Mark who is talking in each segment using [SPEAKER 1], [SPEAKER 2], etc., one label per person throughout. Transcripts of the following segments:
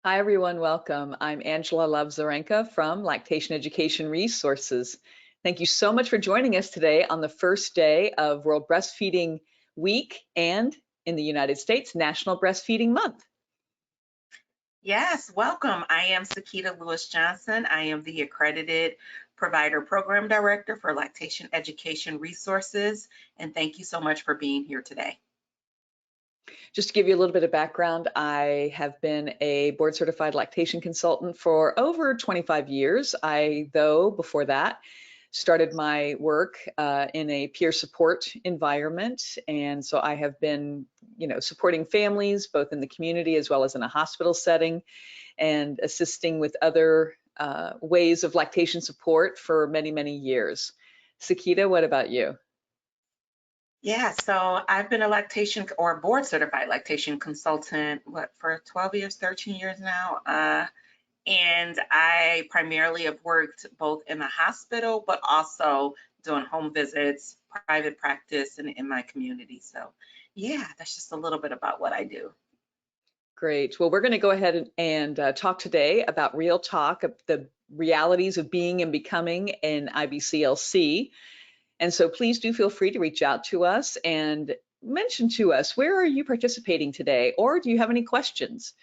[SPEAKER 1] Hi, everyone. Welcome. I'm Angela Love-Zaranka from Lactation Education Resources. Thank you so much for joining us today on the first day of World Breastfeeding Week and in the United States, National Breastfeeding Month.
[SPEAKER 2] Yes, welcome. I am Sekeita Lewis-Johnson. I am the Accredited Provider Program Director for Lactation Education Resources, and thank you so much for being here today.
[SPEAKER 1] Just to give you a little bit of background, I have been a board certified lactation consultant for over 25 years. Before that, started my work in a peer support environment. And so I have been, supporting families both in the community as well as in a hospital setting and assisting with other ways of lactation support for many, many years. Sekeita, what about you?
[SPEAKER 2] Yeah, so I've been a lactation or board certified lactation consultant, for 12 years, 13 years now. And I primarily have worked both in the hospital, but also doing home visits, private practice, and in my community. So, yeah, that's just a little bit about what I do.
[SPEAKER 1] Great. Well, we're going to go ahead and talk today about real talk, the realities of being and becoming in IBCLC. And so please do feel free to reach out to us and mention to us, where are you participating today? Or do you have any questions?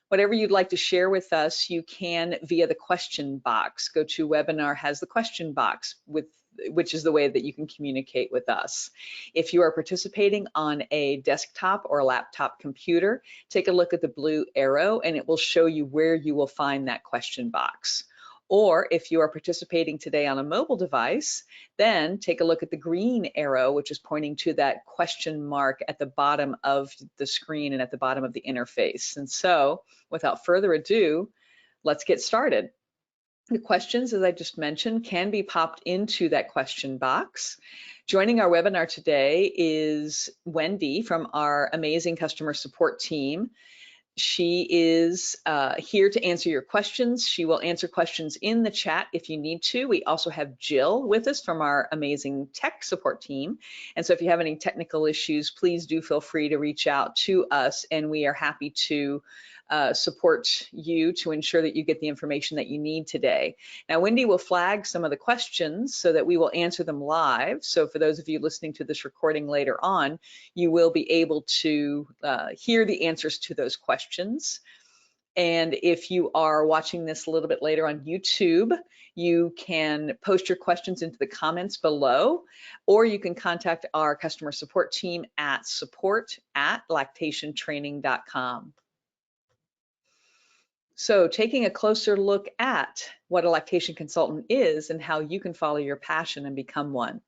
[SPEAKER 1] Whatever you'd like to share with us, you can via the question box. GoToWebinar has the question box, which is the way that you can communicate with us. If you are participating on a desktop or a laptop computer, take a look at the blue arrow and it will show you where you will find that question box. Or if you are participating today on a mobile device, then take a look at the green arrow, which is pointing to that question mark at the bottom of the screen and at the bottom of the interface. And so, without further ado, let's get started. The questions, as I just mentioned, can be popped into that question box. Joining our webinar today is Wendy from our amazing customer support team. She is here to answer your questions. She will answer questions in the chat if you need to. We also have Jill with us from our amazing tech support team. And so if you have any technical issues, please do feel free to reach out to us, and we are happy to support you to ensure that you get the information that you need today. Now, Wendy will flag some of the questions so that we will answer them live. So for those of you listening to this recording later on, you will be able to hear the answers to those questions. And if you are watching this a little bit later on YouTube, you can post your questions into the comments below, or you can contact our customer support team at support@lactationtraining.com. So taking a closer look at what a lactation consultant is and how you can follow your passion and become one.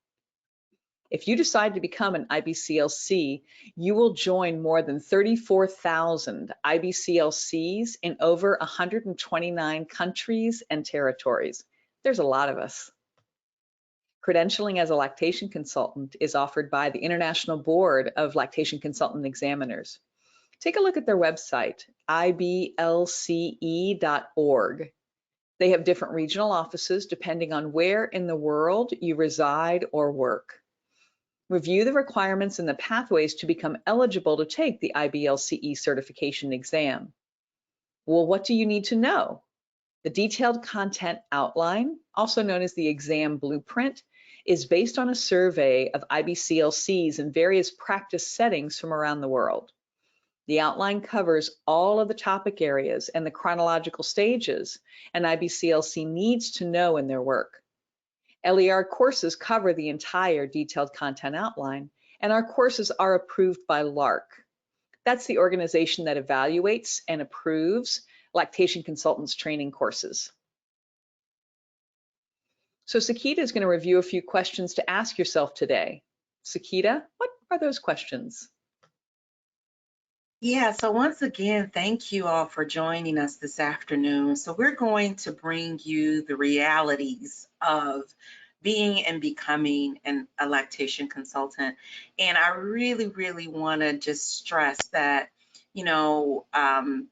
[SPEAKER 1] If you decide to become an IBCLC, you will join more than 34,000 IBCLCs in over 129 countries and territories. There's a lot of us. Credentialing as a lactation consultant is offered by the International Board of Lactation Consultant Examiners. Take a look at their website, IBLCE.org. They have different regional offices depending on where in the world you reside or work. Review the requirements and the pathways to become eligible to take the IBLCE certification exam. Well, what do you need to know? The detailed content outline, also known as the exam blueprint, is based on a survey of IBCLCs in various practice settings from around the world. The outline covers all of the topic areas and the chronological stages an IBCLC needs to know in their work. LER courses cover the entire detailed content outline, and our courses are approved by LARC. That's the organization that evaluates and approves lactation consultants training courses. So Sekeita is going to review a few questions to ask yourself today. Sekeita, what are those questions?
[SPEAKER 2] Yeah, so once again, thank you all for joining us this afternoon. So we're going to bring you the realities of being and becoming a lactation consultant. And I really, really want to just stress that,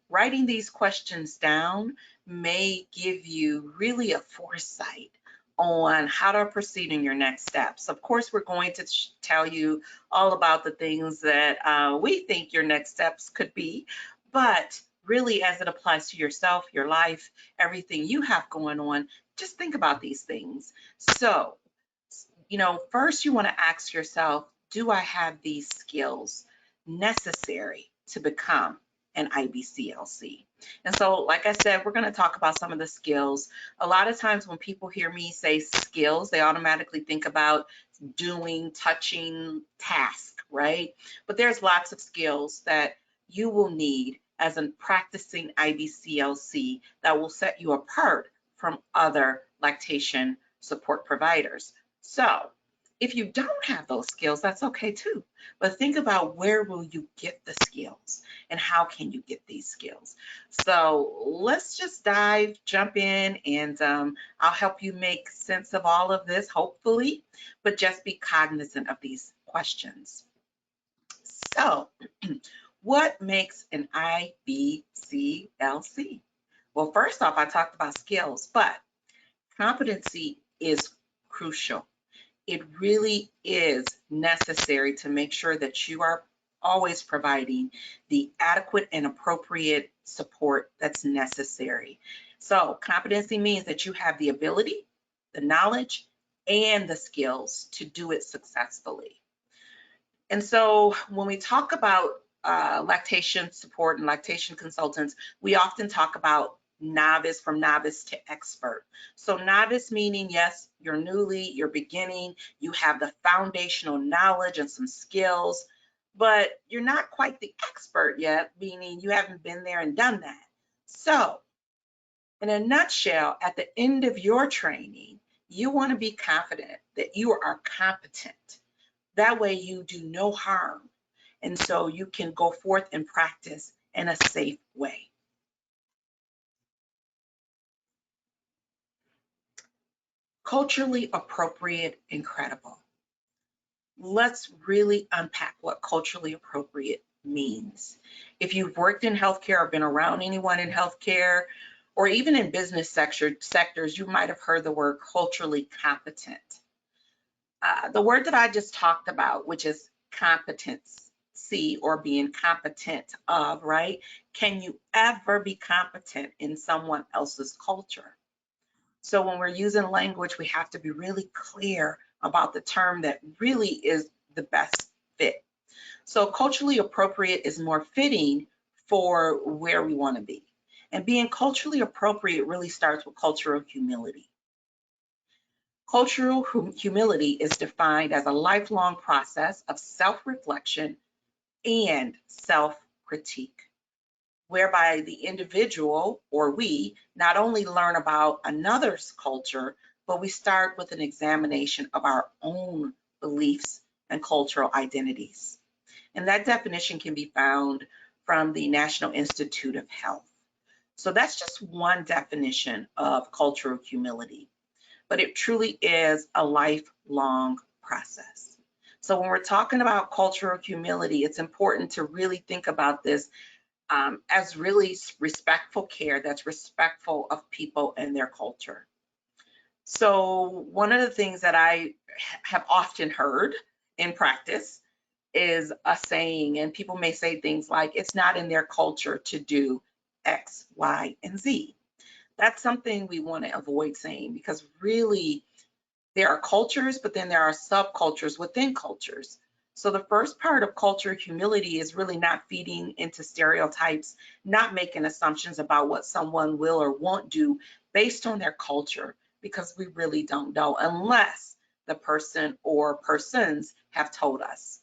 [SPEAKER 2] writing these questions down may give you really a foresight on how to proceed in your next steps. Of course, we're going to tell you all about the things that we think your next steps could be, but really as it applies to yourself, your life, everything you have going on, just think about these things. So, first you want to ask yourself, do I have these skills necessary to become an IBCLC? And so, like I said, we're going to talk about some of the skills. A lot of times when people hear me say skills, they automatically think about doing, touching, task, right? But there's lots of skills that you will need as a practicing IBCLC that will set you apart from other lactation support providers. So if you don't have those skills, that's okay too. But think about, where will you get the skills and how can you get these skills? So let's just jump in, and I'll help you make sense of all of this, hopefully, but just be cognizant of these questions. So what makes an IBCLC? Well, first off, I talked about skills, but competency is crucial. It really is necessary to make sure that you are always providing the adequate and appropriate support that's necessary. So competency means that you have the ability, the knowledge, and the skills to do it successfully. And so when we talk about lactation support and lactation consultants, we often talk about from novice to expert. So novice meaning, yes, you're beginning, you have the foundational knowledge and some skills, but you're not quite the expert yet, meaning you haven't been there and done that. So in a nutshell, at the end of your training, you want to be confident that you are competent. That way you do no harm. And so you can go forth and practice in a safe way. Culturally appropriate and credible. Let's really unpack what culturally appropriate means. If you've worked in healthcare or been around anyone in healthcare, or even in business sectors, you might have heard the word culturally competent. The word that I just talked about, which is competency or being competent of, right? Can you ever be competent in someone else's culture? So when we're using language, we have to be really clear about the term that really is the best fit. So culturally appropriate is more fitting for where we want to be. And being culturally appropriate really starts with cultural humility. Cultural humility is defined as a lifelong process of self-reflection and self-critique, whereby the individual, or we, not only learn about another's culture, but we start with an examination of our own beliefs and cultural identities. And that definition can be found from the National Institute of Health. So that's just one definition of cultural humility, but it truly is a lifelong process. So when we're talking about cultural humility, it's important to really think about this as really respectful care that's respectful of people and their culture. So one of the things that I have often heard in practice is a saying, and people may say things like, it's not in their culture to do X, Y, and Z. That's something we want to avoid saying, because really there are cultures, but then there are subcultures within cultures. So the first part of culture humility is really not feeding into stereotypes, not making assumptions about what someone will or won't do based on their culture, because we really don't know unless the person or persons have told us.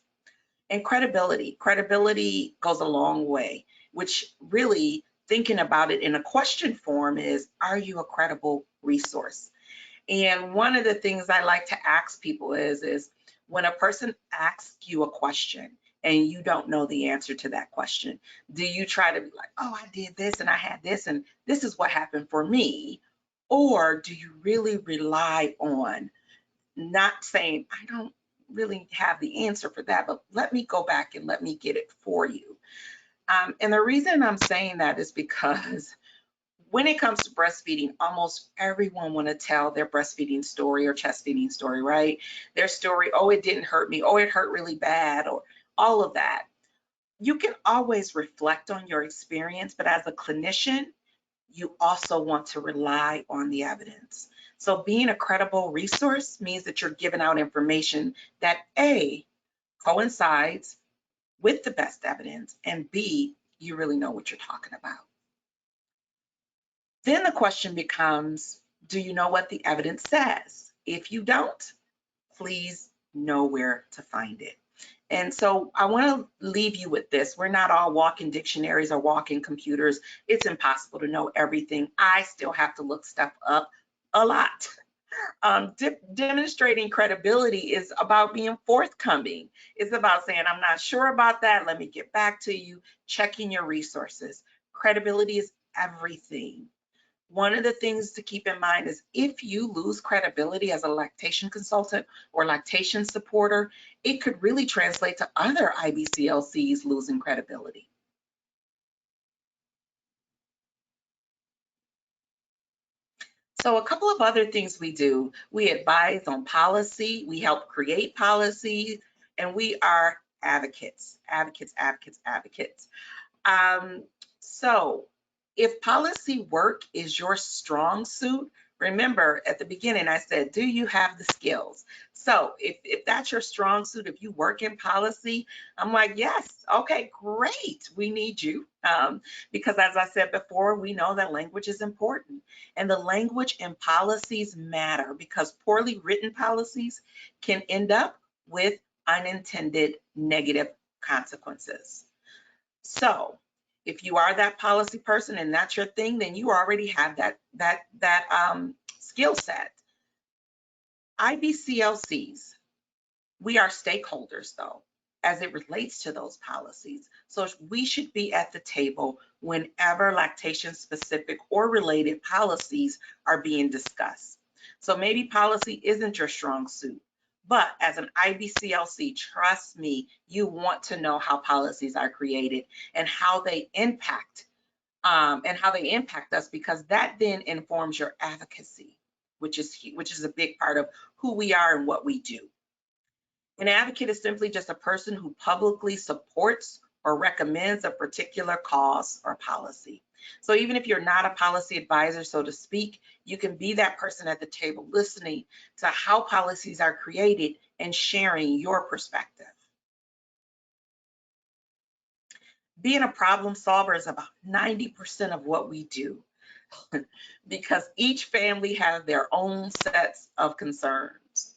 [SPEAKER 2] And credibility. Credibility goes a long way, which really, thinking about it in a question form, is, are you a credible resource? And one of the things I like to ask people is when a person asks you a question and you don't know the answer to that question, do you try to be like, oh, I did this and I had this and this is what happened for me? Or do you really rely on not saying, I don't really have the answer for that, but let me go back and let me get it for you? And the reason I'm saying that is because when it comes to breastfeeding, almost everyone want to tell their breastfeeding story or chest feeding story, right? Their story, oh, it didn't hurt me, oh, it hurt really bad, or all of that. You can always reflect on your experience, but as a clinician, you also want to rely on the evidence. So being a credible resource means that you're giving out information that A, coincides with the best evidence, and B, you really know what you're talking about. Then the question becomes, do you know what the evidence says? If you don't, please know where to find it. And so I want to leave you with this. We're not all walking dictionaries or walking computers. It's impossible to know everything. I still have to look stuff up a lot. Demonstrating credibility is about being forthcoming. It's about saying, I'm not sure about that. Let me get back to you. Checking your resources. Credibility is everything. One of the things to keep in mind is if you lose credibility as a lactation consultant or lactation supporter, it could really translate to other IBCLCs losing credibility. So a couple of other things we do, we advise on policy, we help create policies, and we are advocates. So if policy work is your strong suit, remember at the beginning I said, do you have the skills? So if that's your strong suit, if you work in policy, I'm like, yes, okay, great, we need you. Because as I said before, we know that language is important. And the language and policies matter because poorly written policies can end up with unintended negative consequences. So if you are that policy person and that's your thing, then you already have that skill set. IBCLCs, we are stakeholders though, as it relates to those policies. So we should be at the table whenever lactation specific or related policies are being discussed. So maybe policy isn't your strong suit, but as an IBCLC, trust me, you want to know how policies are created and how they impact us, because that then informs your advocacy, which is a big part of who we are and what we do. An advocate is simply just a person who publicly supports or recommends a particular cause or policy. So even if you're not a policy advisor, so to speak, you can be that person at the table listening to how policies are created and sharing your perspective. Being a problem solver is about 90% of what we do because each family has their own sets of concerns.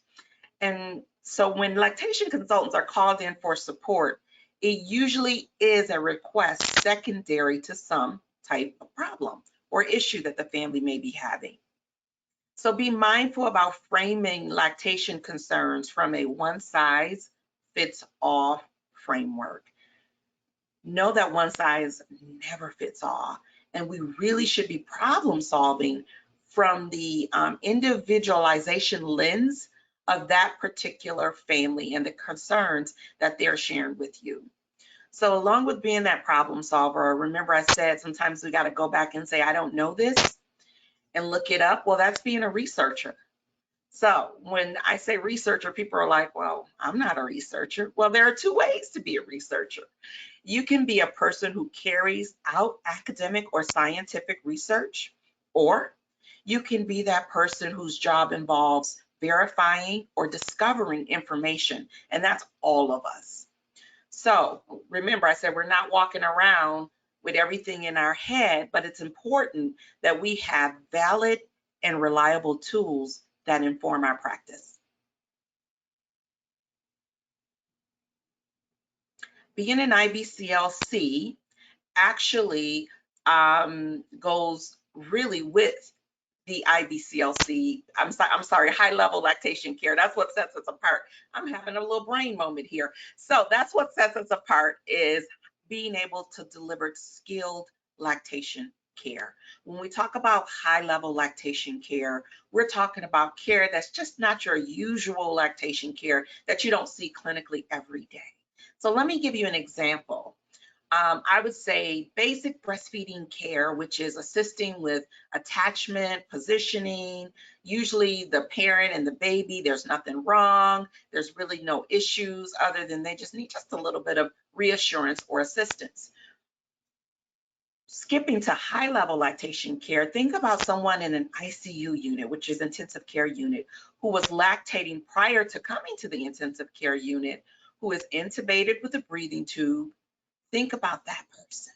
[SPEAKER 2] And so when lactation consultants are called in for support, it usually is a request secondary to some type of problem or issue that the family may be having. So be mindful about framing lactation concerns from a one-size-fits-all framework. Know that one size never fits all, and we really should be problem solving from the individualization lens of that particular family and the concerns that they're sharing with you. So along with being that problem solver, remember I said sometimes we got to go back and say, I don't know this, and look it up. Well, that's being a researcher. So when I say researcher, people are like, well, I'm not a researcher. Well, there are two ways to be a researcher. You can be a person who carries out academic or scientific research, or you can be that person whose job involves verifying or discovering information, and that's all of us. So remember, I said we're not walking around with everything in our head, but it's important that we have valid and reliable tools that inform our practice. Being an IBCLC actually goes really with the IBCLC, I'm sorry, high level lactation care. That's what sets us apart. I'm having a little brain moment here. So that's what sets us apart, is being able to deliver skilled lactation care. When we talk about high level lactation care, we're talking about care that's just not your usual lactation care that you don't see clinically every day. So let me give you an example. I would say basic breastfeeding care, which is assisting with attachment, positioning, usually the parent and the baby, there's nothing wrong. There's really no issues other than they just need just a little bit of reassurance or assistance. Skipping to high-level lactation care, think about someone in an ICU unit, which is intensive care unit, who was lactating prior to coming to the intensive care unit, who is intubated with a breathing tube. Think about that person.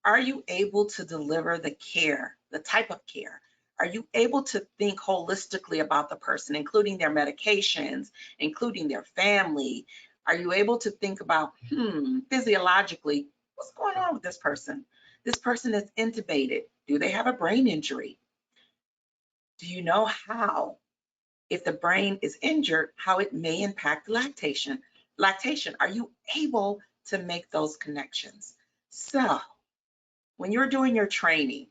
[SPEAKER 2] Are you able to deliver the care, the type of care? Are you able to think holistically about the person, including their medications, including their family? Are you able to think about, physiologically, what's going on with this person? This person is intubated. Do they have a brain injury? Do you know how, if the brain is injured, how it may impact lactation? Are you able to make those connections? So when you're doing your training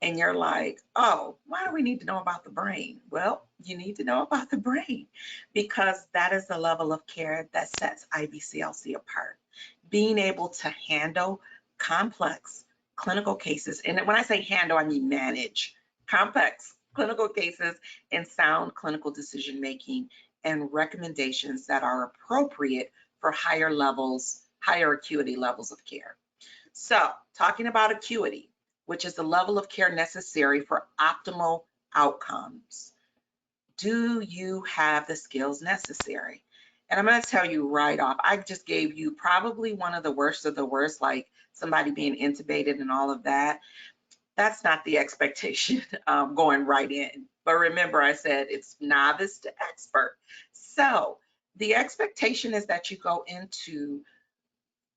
[SPEAKER 2] and you're like, oh, why do we need to know about the brain? Well, you need to know about the brain because that is the level of care that sets IBCLC apart. Being able to handle complex clinical cases, and when I say handle, I mean manage complex clinical cases and sound clinical decision making and recommendations that are appropriate for higher acuity levels of care. So, talking about acuity, which is the level of care necessary for optimal outcomes. Do you have the skills necessary? And I'm going to tell you right off, I just gave you probably one of the worst of the worst, like somebody being intubated and all of that. That's not the expectation going right in. But remember, I said it's novice to expert. So the expectation is that you go into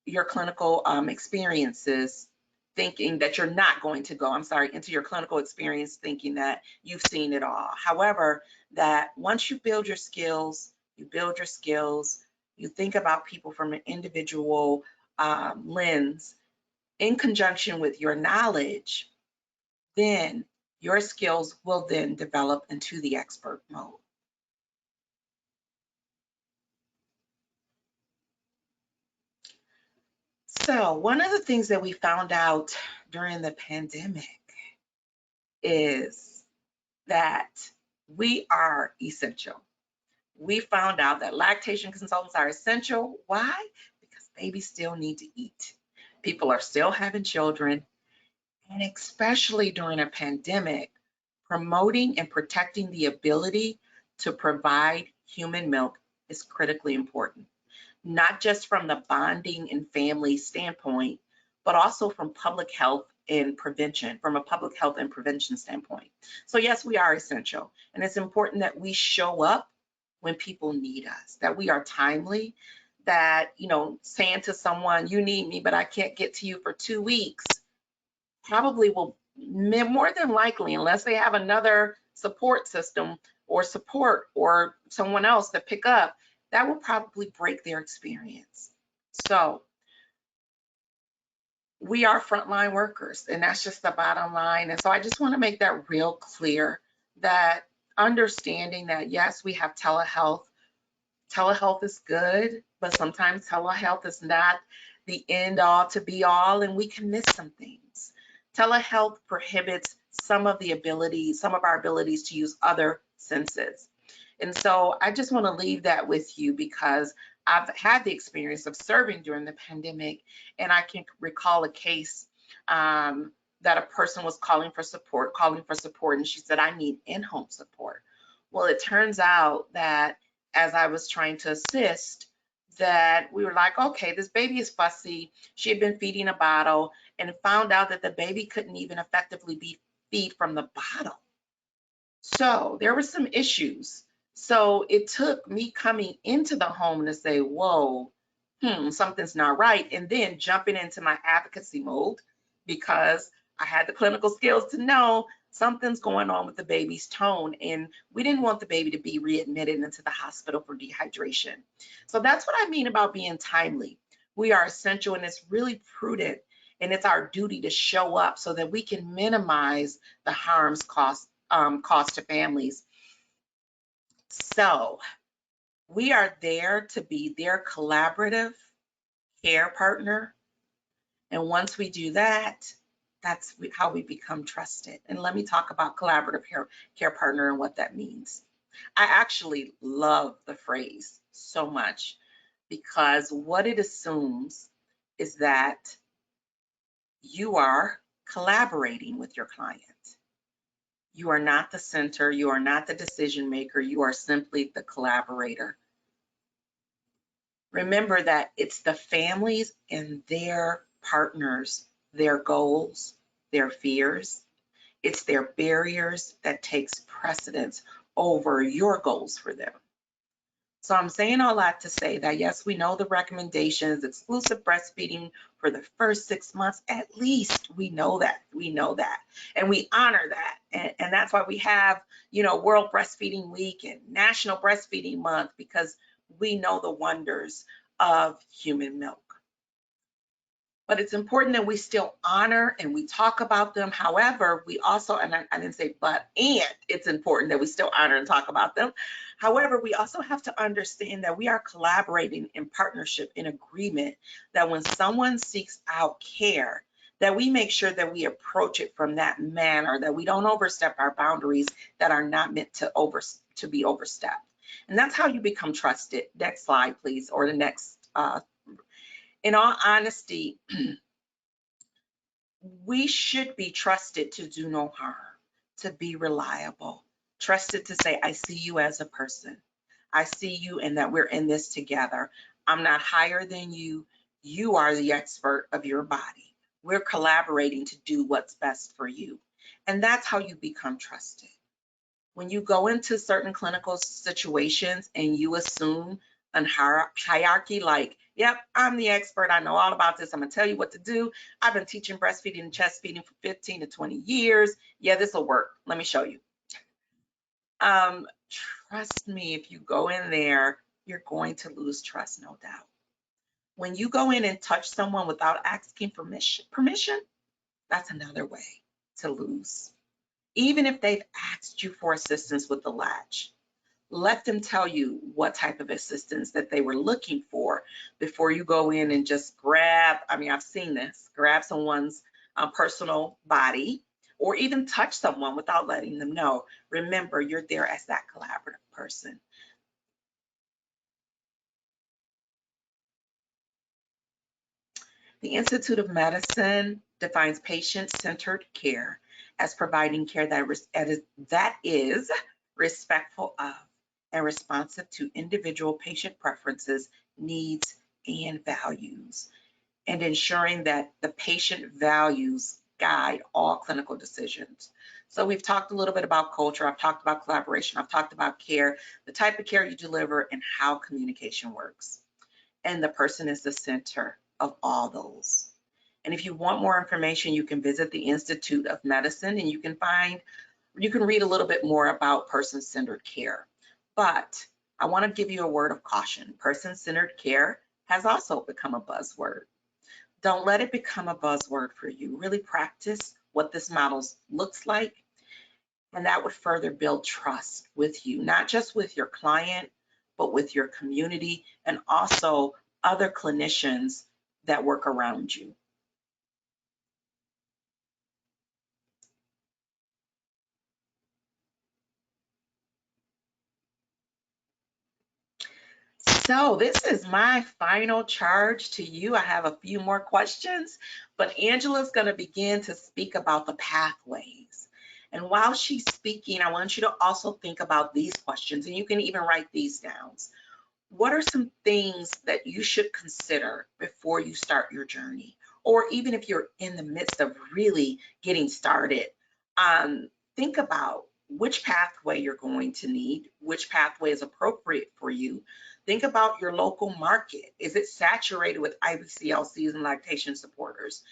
[SPEAKER 2] your clinical experiences thinking that you're not going to go, into your clinical experience thinking that you've seen it all. However, that once you build your skills, you think about people from an individual lens in conjunction with your knowledge, then your skills will then develop into the expert mode. So one of the things that we found out during the pandemic is that we are essential. We found out that lactation consultants are essential. Why? Because babies still need to eat. People are still having children, and especially during a pandemic, promoting and protecting the ability to provide human milk is critically important. Not just from the bonding and family standpoint, but also from public health and prevention, from a public health and prevention standpoint. So yes, we are essential. And it's important that we show up when people need us, that we are timely, that, saying to someone, you need me, but I can't get to you for 2 weeks, probably will more than likely, unless they have another support system or support or someone else to pick up, that will probably break their experience. So we are frontline workers, and that's just the bottom line. And so I just want to make that real clear, that understanding that yes, we have telehealth. Telehealth is good, but sometimes telehealth is not the end all to be all, and we can miss some things. Telehealth prohibits some of our abilities to use other senses. And so I just want to leave that with you because I've had the experience of serving during the pandemic, and I can recall a case that a person was calling for support, and she said, I need in-home support. Well, it turns out that as I was trying to assist, that we were like, okay, this baby is fussy. She had been feeding a bottle and found out that the baby couldn't even effectively feed from the bottle. So there were some issues. So it took me coming into the home to say, whoa, something's not right. And then jumping into my advocacy mode because I had the clinical skills to know something's going on with the baby's tone. And we didn't want the baby to be readmitted into the hospital for dehydration. So that's what I mean about being timely. We are essential, and it's really prudent, and it's our duty to show up so that we can minimize the harms cost to families. So we are there to be their collaborative care partner, And once we do that, that's how we become trusted. And let me talk about collaborative care partner and what that means. I actually love the phrase so much because what it assumes is that you are collaborating with your client. You are not the center, you are not the decision maker, you are simply the collaborator. Remember that it's the families and their partners, their goals, their fears, it's their barriers that takes precedence over your goals for them. So I'm saying all that to say that yes, we know the recommendations, exclusive breastfeeding for the first 6 months, at least we know that, and we honor that. And that's why we have, World Breastfeeding Week and National Breastfeeding Month, because we know the wonders of human milk. But it's important that we still honor and we talk about them. However, we also, and I didn't say but, and it's important that we still honor and talk about them. However, we also have to understand that we are collaborating in partnership, in agreement, that when someone seeks out care, that we make sure that we approach it from that manner, that we don't overstep our boundaries that are not meant to be overstepped. And that's how you become trusted. Next slide, please, or the next. In all honesty, we should be trusted to do no harm, to be reliable, trusted to say, I see you as a person. I see you and that we're in this together. I'm not higher than you. You are the expert of your body. We're collaborating to do what's best for you. And that's how you become trusted. When you go into certain clinical situations and you assume a hierarchy like, yep, I'm the expert, I know all about this, I'm gonna tell you what to do. I've been teaching breastfeeding and chest feeding for 15 to 20 years. Yeah, this will work. Let me show you. Trust me, if you go in there, you're going to lose trust, no doubt. When you go in and touch someone without asking permission, that's another way to lose. Even if they've asked you for assistance with the latch, let them tell you what type of assistance that they were looking for before you go in and just grab, I've seen this, grab someone's personal body or even touch someone without letting them know. Remember, you're there as that collaborative person. The Institute of Medicine defines patient-centered care as providing care that is respectful of and responsive to individual patient preferences, needs, and values, and ensuring that the patient values guide all clinical decisions. So we've talked a little bit about culture, I've talked about collaboration, I've talked about care, the type of care you deliver, and how communication works. And the person is the center of all those. And if you want more information, you can visit the Institute of Medicine and you can read a little bit more about person-centered care. But I want to give you a word of caution. Person-centered care has also become a buzzword. Don't let it become a buzzword for you. Really practice what this model looks like, and that would further build trust with you, not just with your client, but with your community and also other clinicians that work around you. So this is my final charge to you. I have a few more questions, but Angela's going to begin to speak about the pathways. And while she's speaking, I want you to also think about these questions, and you can even write these down. What are some things that you should consider before you start your journey? Or even if you're in the midst of really getting started, think about which pathway you're going to need, which pathway is appropriate for you. Think about your local market. Is it saturated with IBCLCs and lactation supporters?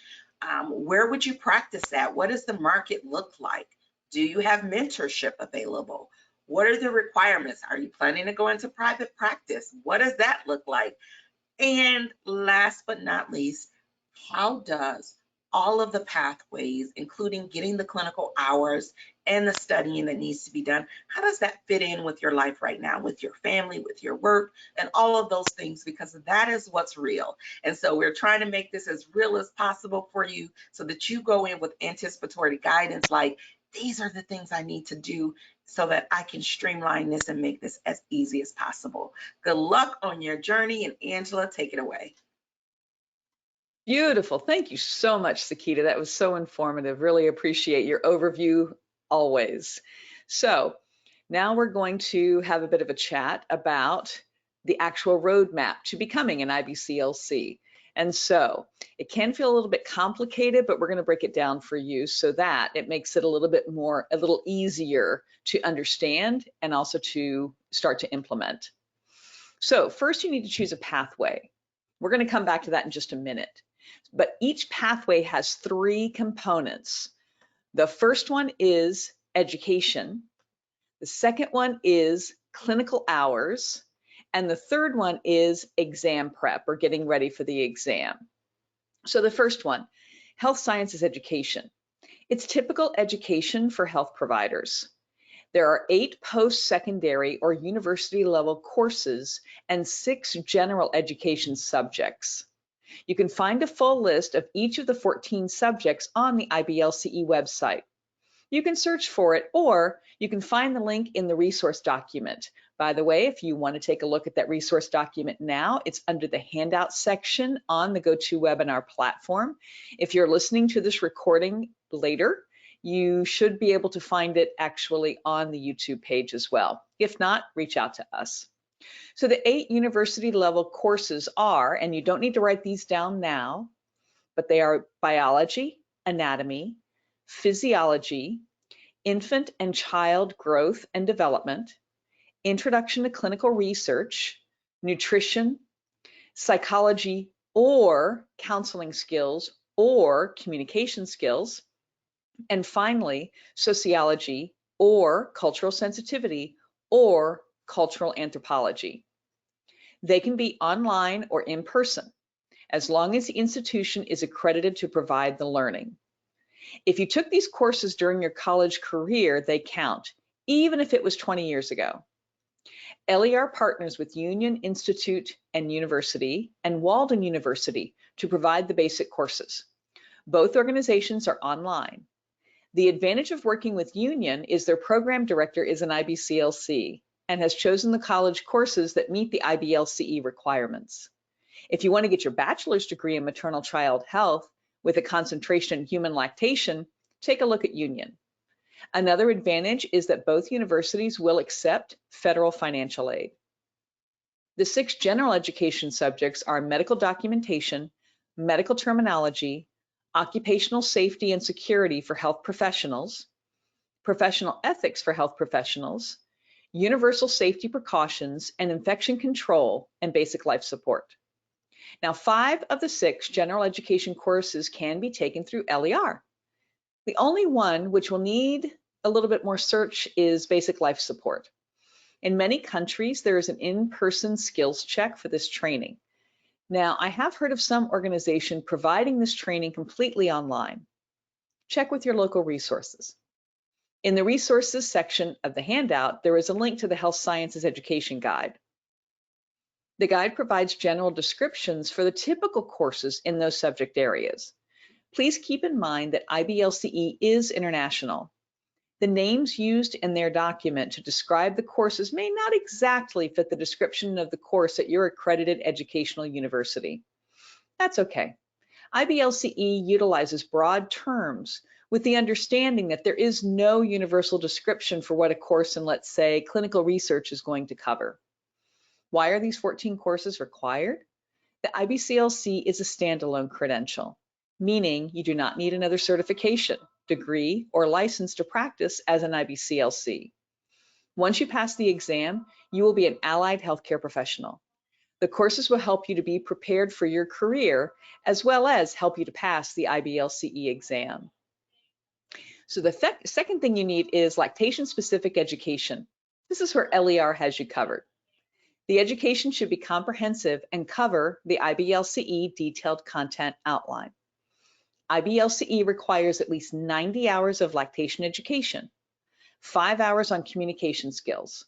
[SPEAKER 2] Where would you practice at? What does the market look like? Do you have mentorship available? What are the requirements? Are you planning to go into private practice? What does that look like? And last but not least, how does all of the pathways, including getting the clinical hours and the studying that needs to be done, how does that fit in with your life right now, with your family, with your work, and all of those things, because that is what's real. And so we're trying to make this as real as possible for you so that you go in with anticipatory guidance like, these are the things I need to do so that I can streamline this and make this as easy as possible. Good luck on your journey, and Angela, take it away.
[SPEAKER 1] Beautiful. Thank you so much, Sekeita. That was so informative. Really appreciate your overview always. So now we're going to have a bit of a chat about the actual roadmap to becoming an IBCLC. And so it can feel a little bit complicated, but we're going to break it down for you so that it makes it a little easier to understand and also to start to implement. So first you need to choose a pathway. We're going to come back to that in just a minute. But each pathway has 3 components. The first one is education. The second one is clinical hours. And the third one is exam prep, or getting ready for the exam. So the first one, health sciences education. It's typical education for health providers. There are 8 post-secondary or university level courses and 6 general education subjects. You can find a full list of each of the 14 subjects on the IBLCE website. You can search for it, or you can find the link in the resource document. By the way, if you want to take a look at that resource document now, it's under the handout section on the GoToWebinar platform. If you're listening to this recording later, you should be able to find it actually on the YouTube page as well. If not, reach out to us. So the 8 university level courses are, and you don't need to write these down now, but they are biology, anatomy, physiology, infant and child growth and development, introduction to clinical research, nutrition, psychology or counseling skills or communication skills, and finally, sociology or cultural sensitivity or cultural anthropology. They can be online or in person, as long as the institution is accredited to provide the learning. If you took these courses during your college career, they count, even if it was 20 years ago. LER partners with Union Institute and University and Walden University to provide the basic courses. Both organizations are online. The advantage of working with Union is their program director is an IBCLC and has chosen the college courses that meet the IBLCE requirements. If you want to get your bachelor's degree in maternal child health with a concentration in human lactation, take a look at Union. Another advantage is that both universities will accept federal financial aid. The 6 general education subjects are medical documentation, medical terminology, occupational safety and security for health professionals, professional ethics for health professionals, universal safety precautions, and infection control and basic life support. Now, 5 of the 6 general education courses can be taken through LER. The only one which will need a little bit more search is basic life support. In many countries, there is an in-person skills check for this training. Now, I have heard of some organization providing this training completely online. Check with your local resources. In the resources section of the handout, there is a link to the Health Sciences Education Guide. The guide provides general descriptions for the typical courses in those subject areas. Please keep in mind that IBLCE is international. The names used in their document to describe the courses may not exactly fit the description of the course at your accredited educational university. That's okay. IBLCE utilizes broad terms with the understanding that there is no universal description for what a course in, let's say, clinical research is going to cover. Why are these 14 courses required? The IBCLC is a standalone credential, meaning you do not need another certification, degree, or license to practice as an IBCLC. Once you pass the exam, you will be an allied healthcare professional. The courses will help you to be prepared for your career, as well as help you to pass the IBLCE exam. So the second thing you need is lactation-specific education. This is where LER has you covered. The education should be comprehensive and cover the IBLCE detailed content outline. IBLCE requires at least 90 hours of lactation education. 5 hours on communication skills.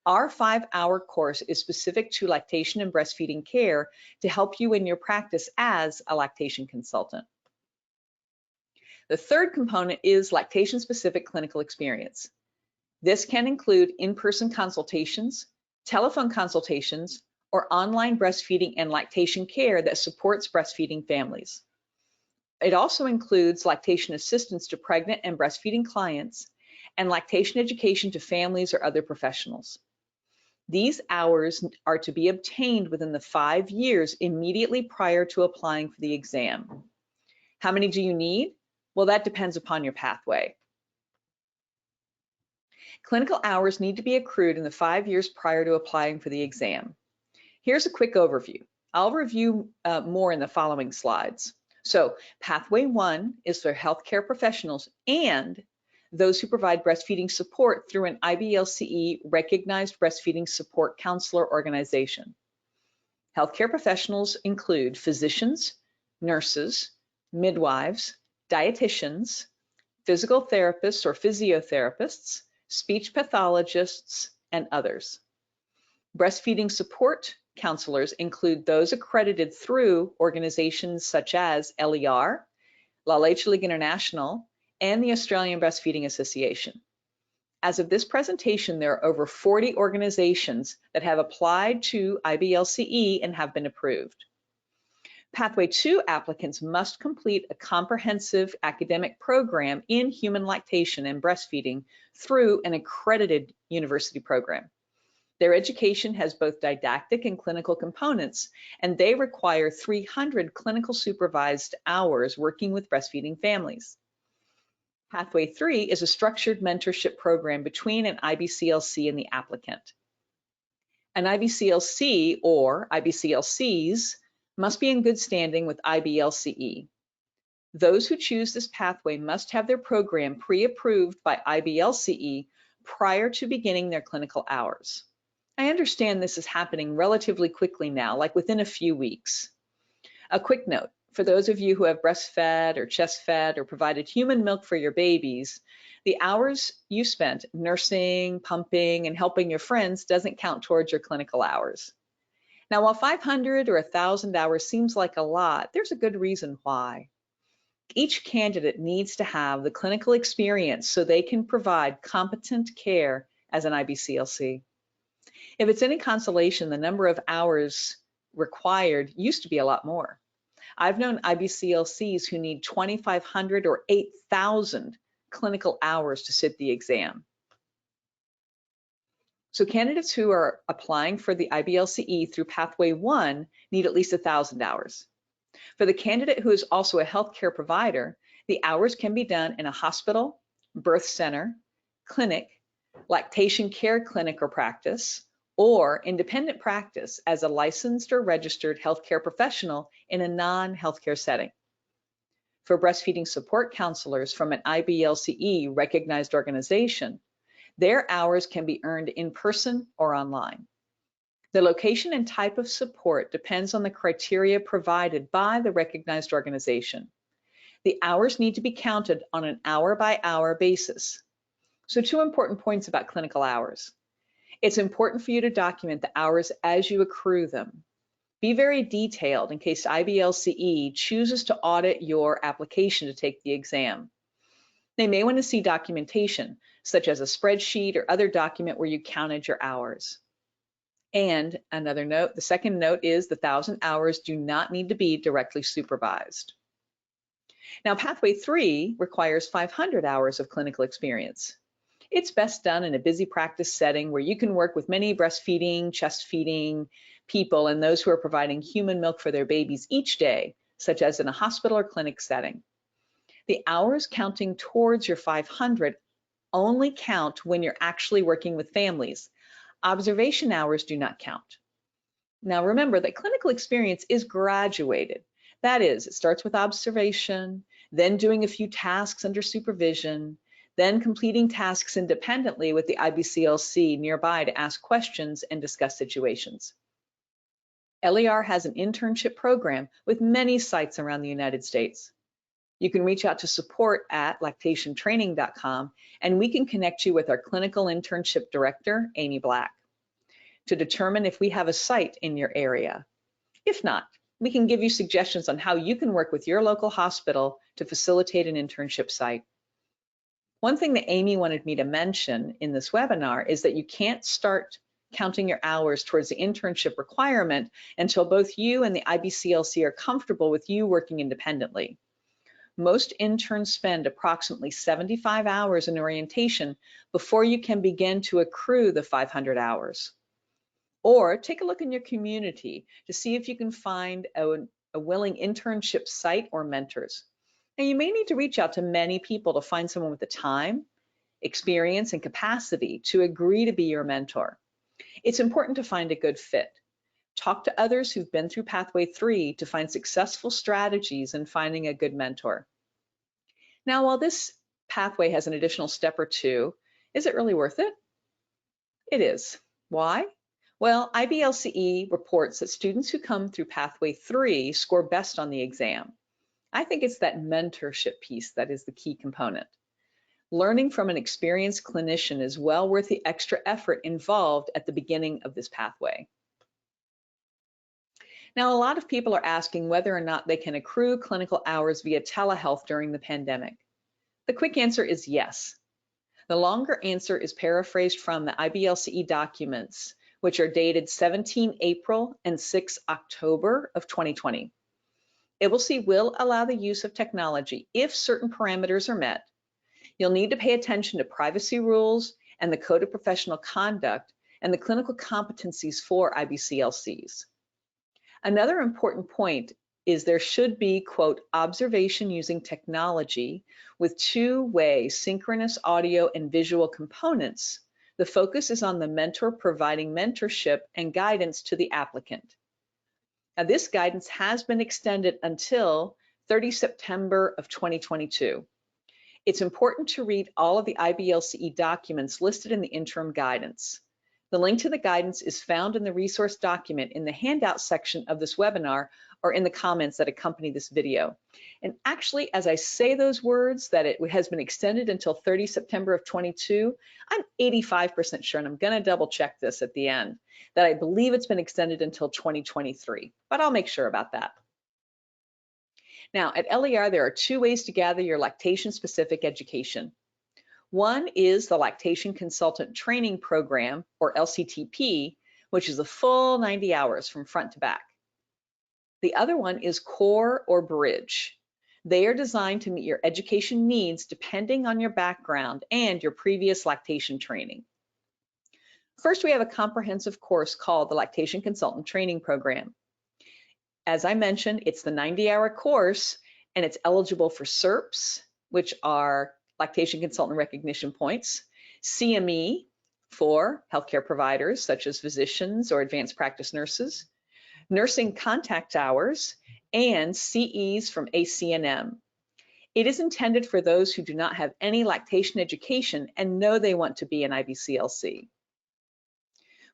[SPEAKER 1] Our 5-hour course is specific to lactation and breastfeeding care to help you in your practice as a lactation consultant. The third component is lactation-specific clinical experience. This can include in-person consultations, telephone consultations, or online breastfeeding and lactation care that supports breastfeeding families. It also includes lactation assistance to pregnant and breastfeeding clients and lactation education to families or other professionals. These hours are to be obtained within the 5 years immediately prior to applying for the exam. How many do you need? Well, that depends upon your pathway. Clinical hours need to be accrued in the 5 years prior to applying for the exam. Here's a quick overview. I'll review more in the following slides. So, Pathway 1 is for healthcare professionals and those who provide breastfeeding support through an IBCLC recognized breastfeeding support counselor organization. Healthcare professionals include physicians, nurses, midwives, dietitians, physical therapists or physiotherapists, speech pathologists, and others. Breastfeeding support counselors include those accredited through organizations such as LER, La Leche League International, and the Australian Breastfeeding Association. As of this presentation, there are over 40 organizations that have applied to IBCLC and have been approved. Pathway 2 applicants must complete a comprehensive academic program in human lactation and breastfeeding through an accredited university program. Their education has both didactic and clinical components, and they require 300 clinical supervised hours working with breastfeeding families. Pathway 3 is a structured mentorship program between an IBCLC and the applicant. An IBCLC or IBCLCs must be in good standing with IBLCE. Those who choose this pathway must have their program pre-approved by IBLCE prior to beginning their clinical hours. I understand this is happening relatively quickly now, like within a few weeks. A quick note, for those of you who have breastfed or chest-fed or provided human milk for your babies, the hours you spent nursing, pumping, and helping your friends doesn't count towards your clinical hours. Now, while 500 or 1,000 hours seems like a lot, there's a good reason why. Each candidate needs to have the clinical experience so they can provide competent care as an IBCLC. If it's any consolation, the number of hours required used to be a lot more. I've known IBCLCs who need 2,500 or 8,000 clinical hours to sit the exam. So candidates who are applying for the IBLCE through Pathway 1 need at least 1,000 hours. For the candidate who is also a healthcare provider, the hours can be done in a hospital, birth center, clinic, lactation care clinic or practice, or independent practice as a licensed or registered healthcare professional in a non-healthcare setting. For breastfeeding support counselors from an IBLCE recognized organization, their hours can be earned in person or online. The location and type of support depends on the criteria provided by the recognized organization. The hours need to be counted on an hour-by-hour basis. So 2 important points about clinical hours. It's important for you to document the hours as you accrue them. Be very detailed in case IBLCE chooses to audit your application to take the exam. They may want to see documentation, such as a spreadsheet or other document where you counted your hours. And another note, the second note is the 1,000 hours do not need to be directly supervised. Now, Pathway 3 requires 500 hours of clinical experience. It's best done in a busy practice setting where you can work with many breastfeeding, chest feeding people and those who are providing human milk for their babies each day, such as in a hospital or clinic setting. The hours counting towards your 500 only count when you're actually working with families. Observation hours do not count. Now remember that clinical experience is graduated. That is, it starts with observation, then doing a few tasks under supervision, then completing tasks independently with the IBCLC nearby to ask questions and discuss situations. LER has an internship program with many sites around the United States. You can reach out to support@lactationtraining.com, and we can connect you with our clinical internship director, Amy Black, to determine if we have a site in your area. If not, we can give you suggestions on how you can work with your local hospital to facilitate an internship site. One thing that Amy wanted me to mention in this webinar is that you can't start counting your hours towards the internship requirement until both you and the IBCLC are comfortable with you working independently. Most interns spend approximately 75 hours in orientation before you can begin to accrue the 500 hours. Or take a look in your community to see if you can find a willing internship site or mentors. Now, you may need to reach out to many people to find someone with the time, experience, and capacity to agree to be your mentor. It's important to find a good fit. Talk to others who've been through Pathway 3 to find successful strategies in finding a good mentor. Now, while this pathway has an additional step or two, is it really worth it? It is. Why? Well, IBCLC reports that students who come through Pathway 3 score best on the exam. I think it's that mentorship piece that is the key component. Learning from an experienced clinician is well worth the extra effort involved at the beginning of this pathway. Now, a lot of people are asking whether or not they can accrue clinical hours via telehealth during the pandemic. The quick answer is yes. The longer answer is paraphrased from the IBCLC documents, which are dated 17 April and 6 October of 2020. IBCLC will allow the use of technology if certain parameters are met. You'll need to pay attention to privacy rules and the Code of Professional Conduct and the clinical competencies for IBCLCs. Another important point is there should be, quote, observation using technology with two-way synchronous audio and visual components. The focus is on the mentor providing mentorship and guidance to the applicant. Now, this guidance has been extended until 30 September of 2022. It's important to read all of the IBCLC documents listed in the interim guidance. The link to the guidance is found in the resource document in the handout section of this webinar or in the comments that accompany this video. And actually, as I say those words, that it has been extended until 30 September of 22, I'm 85% sure, and I'm gonna double check this at the end, that I believe it's been extended until 2023, but I'll make sure about that. Now, at LER, there are two ways to gather your lactation-specific education. One is the Lactation Consultant Training Program, or LCTP, which is a full 90 hours from front to back. The other one is Core or Bridge. They are designed to meet your education needs depending on your background and your previous lactation training. First, we have a comprehensive course called the Lactation Consultant Training Program. As I mentioned, it's the 90-hour course, and it's eligible for CERPs, which are Lactation Consultant Recognition Points, CME for healthcare providers such as physicians or advanced practice nurses, nursing contact hours, and CEs from ACNM. It is intended for those who do not have any lactation education and know they want to be an IBCLC.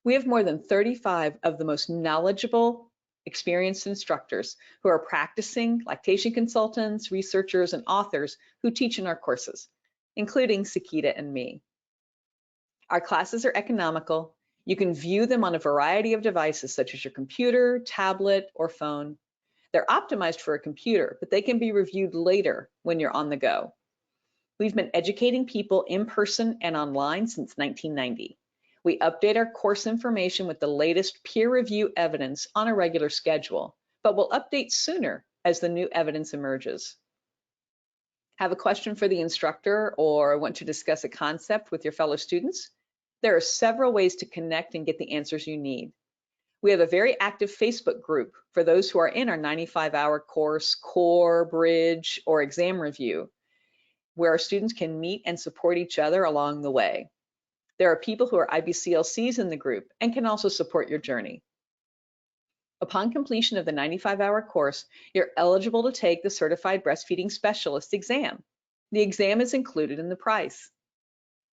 [SPEAKER 1] We have more than 35 of the most knowledgeable, experienced instructors who are practicing lactation consultants, researchers, and authors who teach in our courses, including Sekeita and me. Our classes are economical. You can view them on a variety of devices such as your computer, tablet, or phone. They're optimized for a computer, but they can be reviewed later when you're on the go. We've been educating people in person and online since 1990. We update our course information with the latest peer review evidence on a regular schedule, but we'll update sooner as the new evidence emerges. Have a question for the instructor or want to discuss a concept with your fellow students? There are several ways to connect and get the answers you need. We have a very active Facebook group for those who are in our 95-hour course, Core, Bridge, or Exam Review, where our students can meet and support each other along the way. There are people who are IBCLCs in the group and can also support your journey. Upon completion of the 95-hour course, you're eligible to take the Certified Breastfeeding Specialist exam. The exam is included in the price.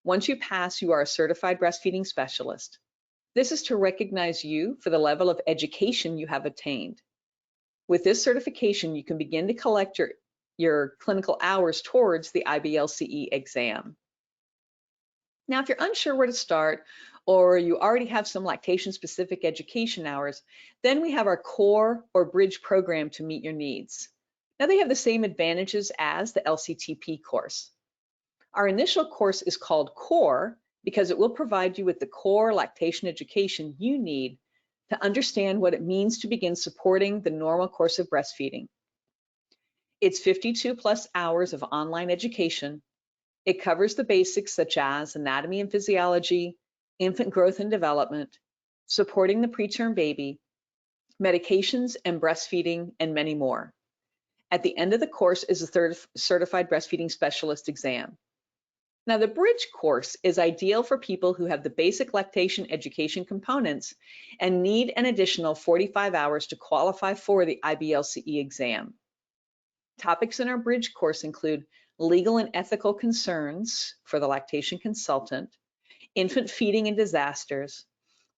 [SPEAKER 1] Once you pass, you are a Certified Breastfeeding Specialist. This is to recognize you for the level of education you have attained. With this certification, you can begin to collect your your clinical hours towards the IBCLC exam. Now, if you're unsure where to start, or you already have some lactation-specific education hours, then we have our core or bridge program to meet your needs. Now, they have the same advantages as the LCTP course. Our initial course is called Core because it will provide you with the core lactation education you need to understand what it means to begin supporting the normal course of breastfeeding. It's 52+ hours of online education. It covers the basics such as anatomy and physiology, infant growth and development, supporting the preterm baby, medications and breastfeeding, and many more. At the end of the course is a certified breastfeeding specialist exam. Now, the bridge course is ideal for people who have the basic lactation education components and need an additional 45 hours to qualify for the IBCLC exam. Topics in our bridge course include legal and ethical concerns for the lactation consultant, infant feeding and disasters,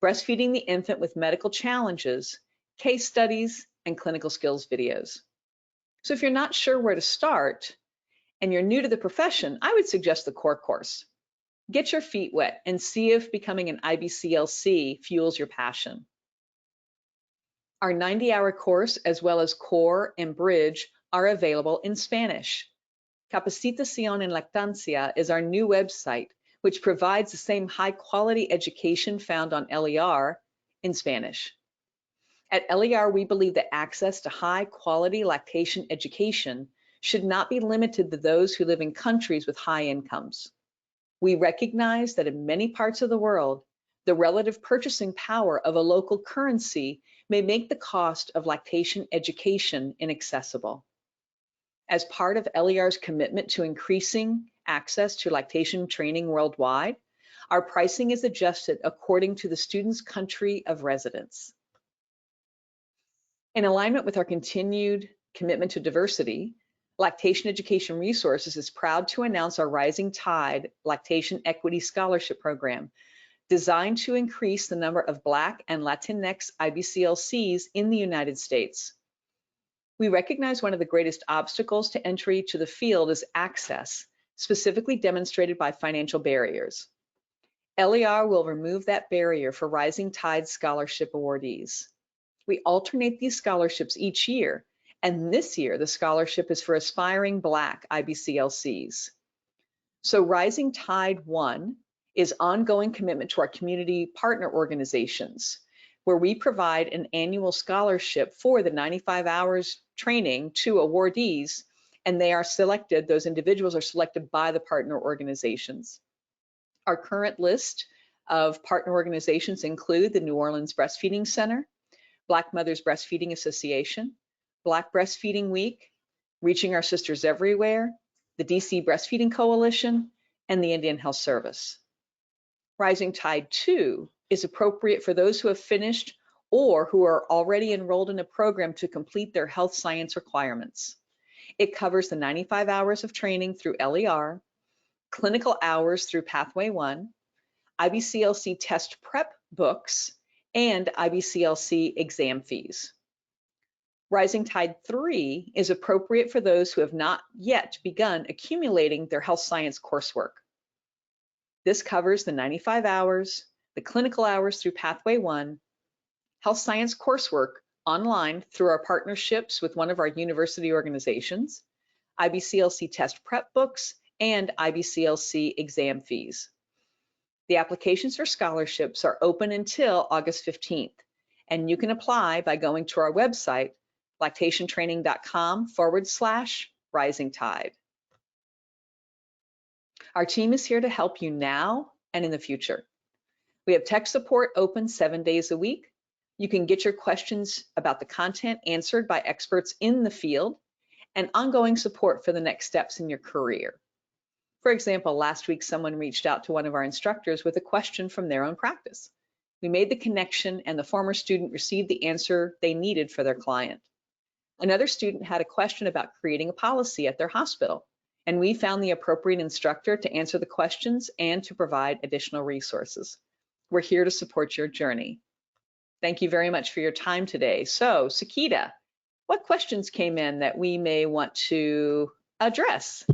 [SPEAKER 1] breastfeeding the infant with medical challenges, case studies, and clinical skills videos. So if you're not sure where to start and you're new to the profession, I would suggest the core course. Get your feet wet and see if becoming an IBCLC fuels your passion. Our 90-hour course, as well as core and bridge, are available in Spanish. Capacitación en Lactancia is our new website, which provides the same high-quality education found on LER in Spanish. At LER, we believe that access to high-quality lactation education should not be limited to those who live in countries with high incomes. We recognize that in many parts of the world, the relative purchasing power of a local currency may make the cost of lactation education inaccessible. As part of LER's commitment to increasing access to lactation training worldwide, our pricing is adjusted according to the student's country of residence. In alignment with our continued commitment to diversity, Lactation Education Resources is proud to announce our Rising Tide Lactation Equity Scholarship Program, designed to increase the number of Black and Latinx IBCLCs in the United States. We recognize one of the greatest obstacles to entry to the field is access, specifically demonstrated by financial barriers. LER will remove that barrier for Rising Tide Scholarship awardees. We alternate these scholarships each year, and this year the scholarship is for aspiring Black IBCLCs. So Rising Tide 1 is ongoing commitment to our community partner organizations, where we provide an annual scholarship for the 95 hours training to awardees, and they are selected, those individuals are selected by the partner organizations. Our current list of partner organizations include the New Orleans Breastfeeding Center, Black Mothers Breastfeeding Association, Black Breastfeeding Week, Reaching Our Sisters Everywhere, the DC Breastfeeding Coalition, and the Indian Health Service. Rising Tide 2 is appropriate for those who have finished or who are already enrolled in a program to complete their health science requirements. It covers the 95 hours of training through LER, clinical hours through Pathway 1, IBCLC test prep books, and IBCLC exam fees. Rising Tide 3 is appropriate for those who have not yet begun accumulating their health science coursework. This covers the 95 hours, the clinical hours through Pathway 1, health science coursework online through our partnerships with one of our university organizations, IBCLC test prep books, and IBCLC exam fees. The applications for scholarships are open until August 15th, and you can apply by going to our website, lactationtraining.com/Rising Tide. Our team is here to help you now and in the future. We have tech support open 7 days a week. You can get your questions about the content answered by experts in the field and ongoing support for the next steps in your career. For example, last week, someone reached out to one of our instructors with a question from their own practice. We made the connection and the former student received the answer they needed for their client. Another student had a question about creating a policy at their hospital, and we found the appropriate instructor to answer the questions and to provide additional resources. We're here to support your journey. Thank you very much for your time today. So, Sekeita, what questions came in that we may want to address?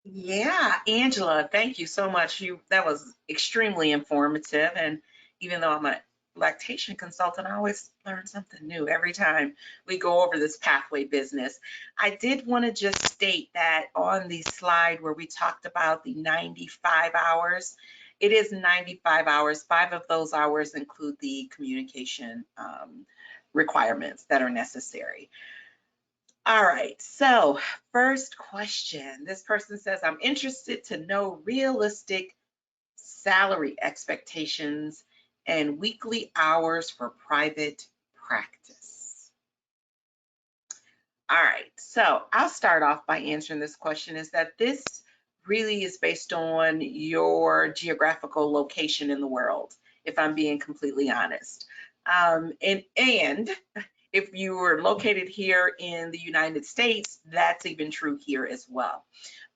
[SPEAKER 2] Yeah, Angela, thank you so much. That was extremely informative. And even though I'm a lactation consultant, I always learn something new every time we go over this pathway business. I did want to just state that on the slide where we talked about the 95 hours, it is 95 hours. 5 of those hours include the communication requirements that are necessary. All right, so first question. This person says, I'm interested to know realistic salary expectations and weekly hours for private practice. All right, so I'll start off by answering this question is that this really is based on your geographical location in the world, if I'm being completely honest. And if you were located here in the United States, that's even true here as well.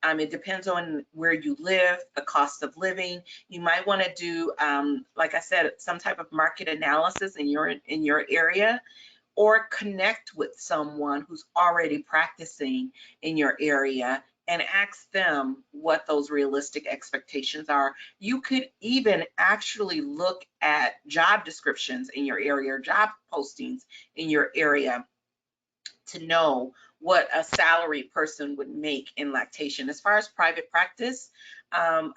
[SPEAKER 2] It depends on where you live, the cost of living. You might want to do, like I said, some type of market analysis in your area, or connect with someone who's already practicing in your area and ask them what those realistic expectations are. You could even actually look at job descriptions in your area or job postings in your area to know what a salaried person would make in lactation. As far as private practice,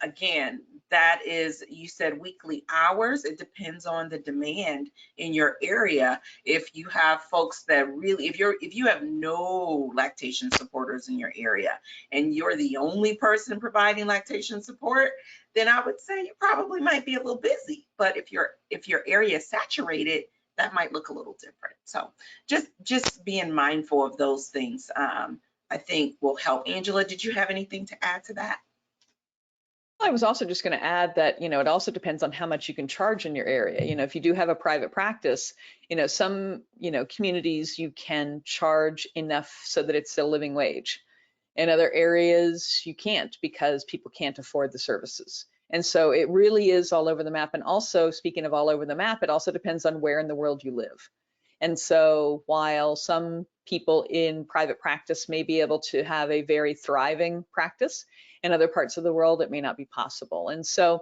[SPEAKER 2] again, that is, you said weekly hours. It depends on the demand in your area. If you have folks that really, if you have no lactation supporters in your area and you're the only person providing lactation support, then I would say you probably might be a little busy. But if your area is saturated, that might look a little different. So just being mindful of those things, I think will help. Angela, did you have anything to add to that?
[SPEAKER 1] I was also just going to add that, it also depends on how much you can charge in your area. If you do have a private practice, some, communities you can charge enough so that it's a living wage. In other areas, you can't because people can't afford the services. And so it really is all over the map. And also, speaking of all over the map, it also depends on where in the world you live. And so while some people in private practice may be able to have a very thriving practice, in other parts of the world, it may not be possible. And so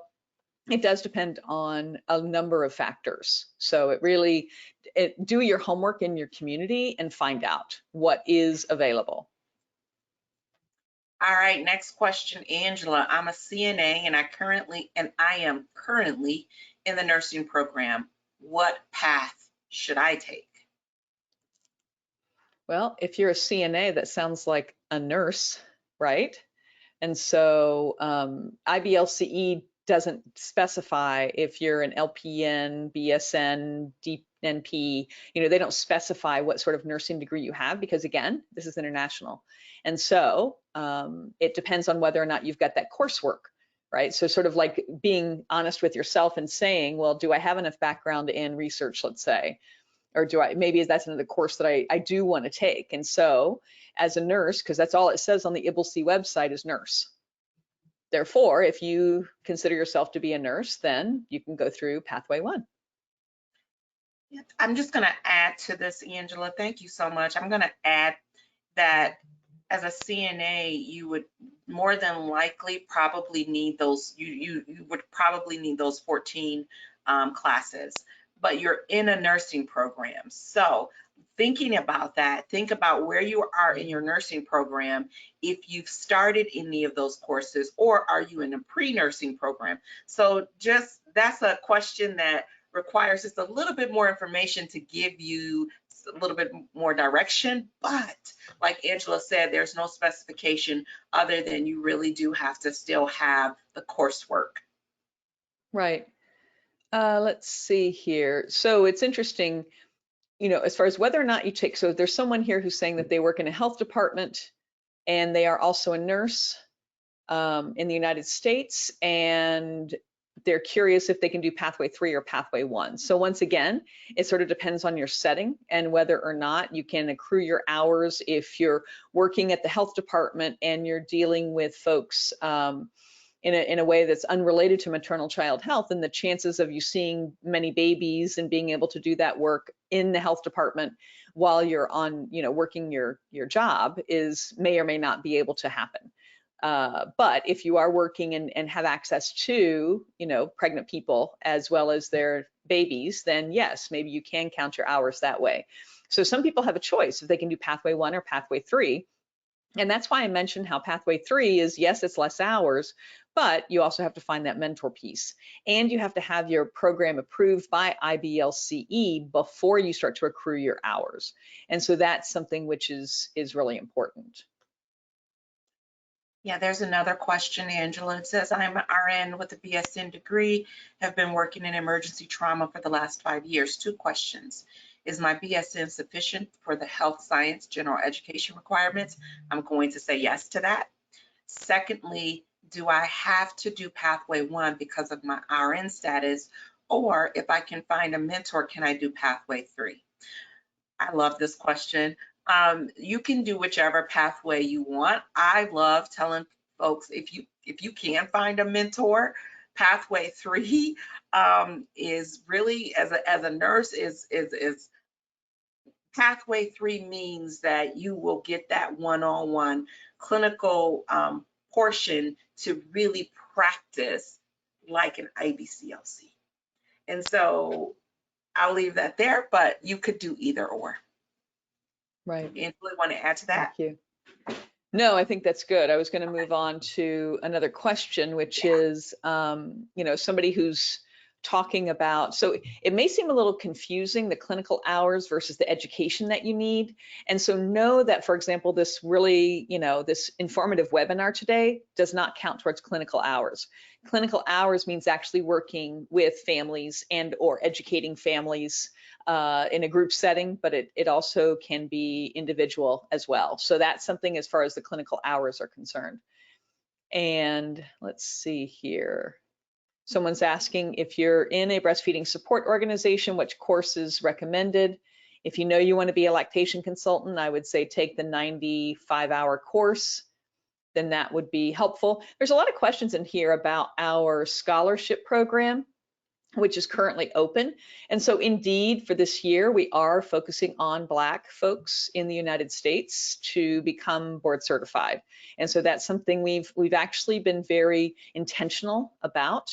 [SPEAKER 1] it does depend on a number of factors. So do your homework in your community and find out what is available.
[SPEAKER 2] All right, next question, Angela. I'm a CNA and I am currently in the nursing program. What path should I take?
[SPEAKER 1] Well, if you're a CNA, that sounds like a nurse, right? And so IBCLC doesn't specify if you're an LPN, BSN, DNP, they don't specify what sort of nursing degree you have because again, this is international. And so it depends on whether or not you've got that coursework, right? So sort of like being honest with yourself and saying, well, do I have enough background in research, let's say? Or maybe that's another course that I do want to take. And so as a nurse, because that's all it says on the IBCLC website is nurse. Therefore, if you consider yourself to be a nurse, then you can go through pathway 1.
[SPEAKER 2] I'm just going to add to this, Angela. Thank you so much. I'm going to add that as a CNA, you would more than likely probably need those, you would probably need those 14 classes, but you're in a nursing program. So thinking about that, think about where you are in your nursing program, if you've started any of those courses, or are you in a pre-nursing program? So that's a question that requires just a little bit more information to give you a little bit more direction, but like Angela said, there's no specification other than you really do have to still have the coursework.
[SPEAKER 1] Right. Let's see here. So it's interesting, as far as whether or not you take, so there's someone here who's saying that they work in a health department and they are also a nurse in the United States, and they're curious if they can do pathway 3 or pathway 1. So once again, it sort of depends on your setting and whether or not you can accrue your hours. If you're working at the health department and you're dealing with folks in a way that's unrelated to maternal child health, then the chances of you seeing many babies and being able to do that work in the health department while you're on, working your job may or may not be able to happen. But if you are working and have access to, pregnant people as well as their babies, then yes, maybe you can count your hours that way. So some people have a choice if they can do pathway 1 or pathway 3. And that's why I mentioned how pathway 3 is, yes, it's less hours, but you also have to find that mentor piece. And you have to have your program approved by IBCLC before you start to accrue your hours. And so that's something which is really important.
[SPEAKER 2] Yeah, there's another question, Angela. It says, I'm an RN with a BSN degree, have been working in emergency trauma for the last 5 years. 2 questions. Is my BSN sufficient for the health science general education requirements? I'm going to say yes to that. Secondly, do I have to do pathway 1 because of my RN status? Or if I can find a mentor, can I do pathway 3? I love this question. You can do whichever pathway you want. I love telling folks, if you can find a mentor, pathway 3 is really, as a nurse, is pathway 3 means that you will get that one-on-one clinical portion to really practice like an IBCLC. And so I'll leave that there, but you could do either or.
[SPEAKER 1] Right.
[SPEAKER 2] Angela, want to add to that?
[SPEAKER 1] Thank you. No, I think that's good. I was going to move on to another question, which is, somebody who's talking about, so it may seem a little confusing, the clinical hours versus the education that you need. And so know that, for example, this really, this informative webinar today does not count towards clinical hours. Clinical hours means actually working with families and or educating families in a group setting, but it also can be individual as well. So that's something as far as the clinical hours are concerned. And let's see here. Someone's asking if you're in a breastfeeding support organization, which course is recommended. If you know you want to be a lactation consultant, I would say take the 95-hour course. Then that would be helpful. There's a lot of questions in here about our scholarship program, which is currently open. And so indeed, for this year, we are focusing on Black folks in the United States to become board certified. And so that's something we've actually been very intentional about,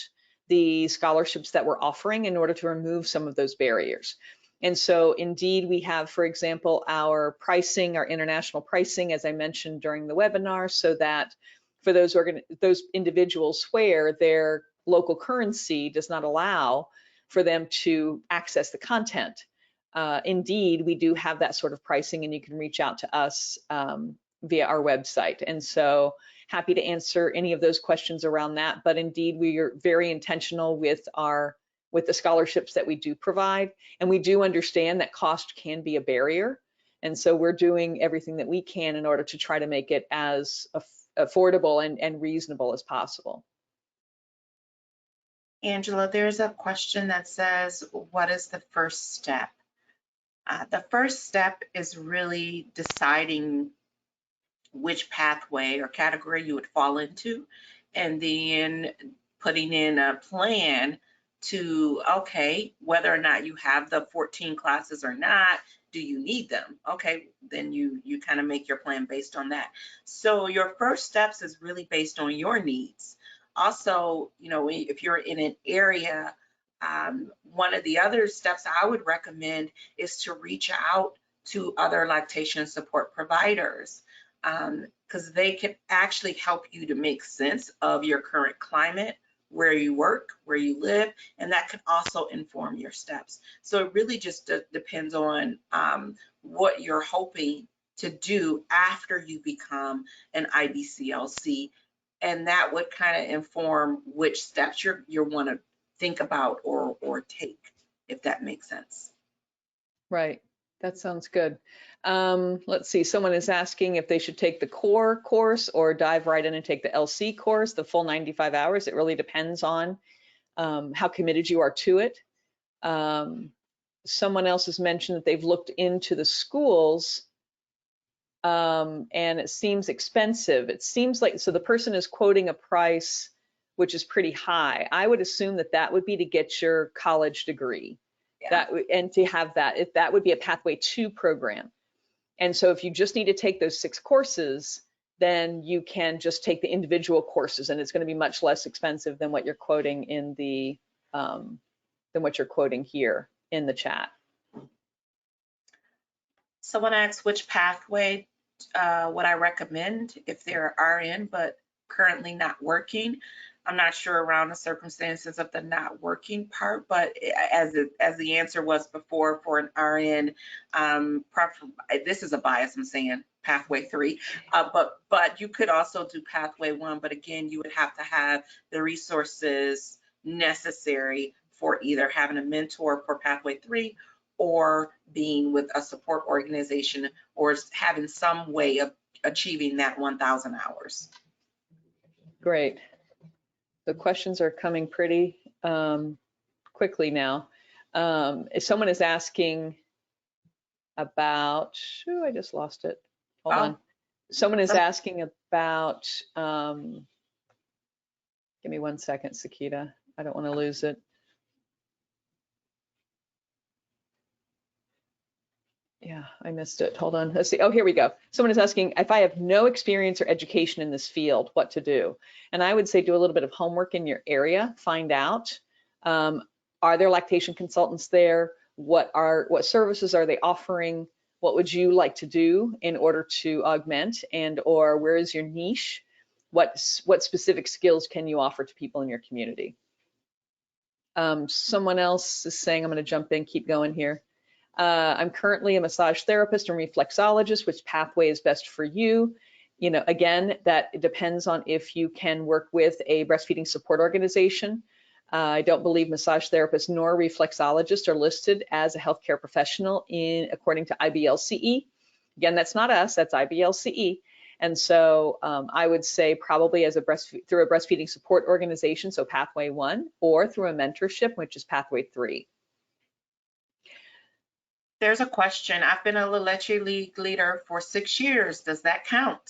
[SPEAKER 1] the scholarships that we're offering in order to remove some of those barriers. And so indeed, we have, for example, our pricing, our international pricing, as I mentioned during the webinar, so that for those individuals where their local currency does not allow for them to access the content. Indeed, we do have that sort of pricing, and you can reach out to us via our website. And so happy to answer any of those questions around that. But indeed, we are very intentional with the scholarships that we do provide. And we do understand that cost can be a barrier. And so we're doing everything that we can in order to try to make it as affordable and reasonable as possible.
[SPEAKER 2] Angela, there's a question that says, what is the first step? The first step is really deciding which pathway or category you would fall into, and then putting in a plan to, okay, whether or not you have the 14 classes or not, do you need them? Okay, then you kind of make your plan based on that. So your first steps is really based on your needs. Also, if you're in an area, one of the other steps I would recommend is to reach out to other lactation support providers, because they can actually help you to make sense of your current climate, where you work, where you live, and that can also inform your steps. So it really just depends on what you're hoping to do after you become an IBCLC, and that would kind of inform which steps you want to think about or take, if that makes sense.
[SPEAKER 1] Right. That sounds good. Let's see, someone is asking if they should take the core course or dive right in and take the LC course, the full 95 hours. It really depends on how committed you are to it. Someone else has mentioned that they've looked into the schools and it seems expensive. It seems like, so the person is quoting a price which is pretty high. I would assume that that would be to get your college degree.
[SPEAKER 2] Yeah.
[SPEAKER 1] And to have that, if that would be a Pathway 2 program. And so if you just need to take those 6 courses, then you can just take the individual courses, and it's going to be much less expensive than what you're quoting in the here in the chat.
[SPEAKER 2] Someone asks which pathway would I recommend if they're RN but currently not working. I'm not sure around the circumstances of the not working part, but as the answer was before, for an RN, this is a bias, I'm saying pathway 3, but you could also do pathway 1, but again, you would have to have the resources necessary for either having a mentor for pathway 3 or being with a support organization or having some way of achieving that 1,000 hours.
[SPEAKER 1] Great. The questions are coming pretty quickly now. If someone is asking about, I just lost it. Hold on. Someone is asking about, give me 1 second, Sekeita. I don't want to lose it. Yeah, I missed it. Hold on. Let's see. Oh, here we go. Someone is asking if I have no experience or education in this field, what to do. And I would say do a little bit of homework in your area. Find out, are there lactation consultants there? What services are they offering? What would you like to do in order to augment, and or where is your niche? What specific skills can you offer to people in your community? Someone else is saying, I'm going to jump in, keep going here. I'm currently a massage therapist and reflexologist. Which pathway is best for you? You know, again, that depends on if you can work with a breastfeeding support organization. I don't believe massage therapists nor reflexologists are listed as a healthcare professional according to IBCLC. Again, that's not us, that's IBCLC. And so I would say probably as through a breastfeeding support organization, so pathway 1, or through a mentorship, which is pathway 3.
[SPEAKER 2] There's a question. I've been a La Leche League leader for 6 years. Does that count?